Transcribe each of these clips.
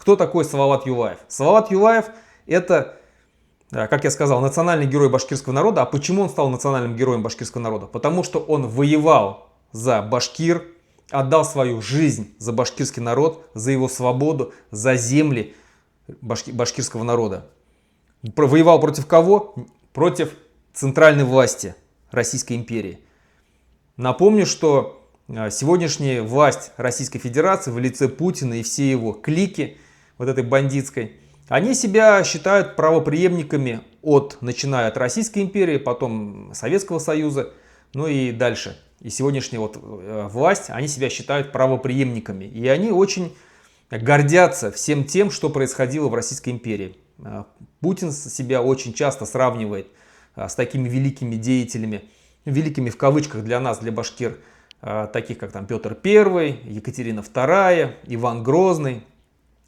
Кто такой Салават Юлаев? Салават Юлаев — это, как я сказал, национальный герой башкирского народа. А почему он стал национальным героем башкирского народа? Потому что он воевал за башкир, отдал свою жизнь за башкирский народ, за его свободу, за земли башкирского народа. Воевал против кого? Против центральной власти Российской империи. Напомню, что сегодняшняя власть Российской Федерации в лице Путина и все его клики, вот этой бандитской, они себя считают правопреемниками начиная от Российской империи, потом Советского Союза, ну и дальше. И сегодняшняя власть, они себя считают правопреемниками. И они очень гордятся всем тем, что происходило в Российской империи. Путин себя очень часто сравнивает с такими великими деятелями, великими в кавычках для нас, для башкир, таких как там Петр I, Екатерина II, Иван Грозный.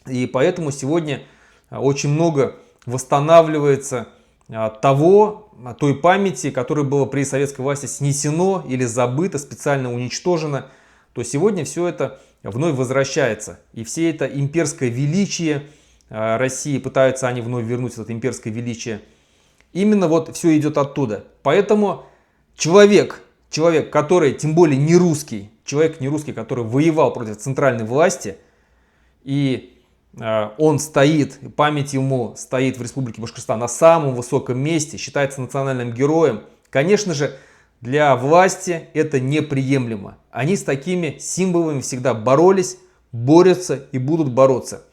И поэтому сегодня очень много восстанавливается той памяти, которая была при советской власти снесено или забыто, специально уничтожено, то сегодня все это вновь возвращается. И все это имперское величие России, пытаются они вновь вернуть это имперское величие. Именно вот все идет оттуда. Поэтому человек, который, тем более не русский, который воевал против центральной власти, и он стоит, память ему стоит в Республике Башкортостан на самом высоком месте, считается национальным героем. Конечно же, для власти это неприемлемо. Они с такими символами всегда боролись, борются и будут бороться.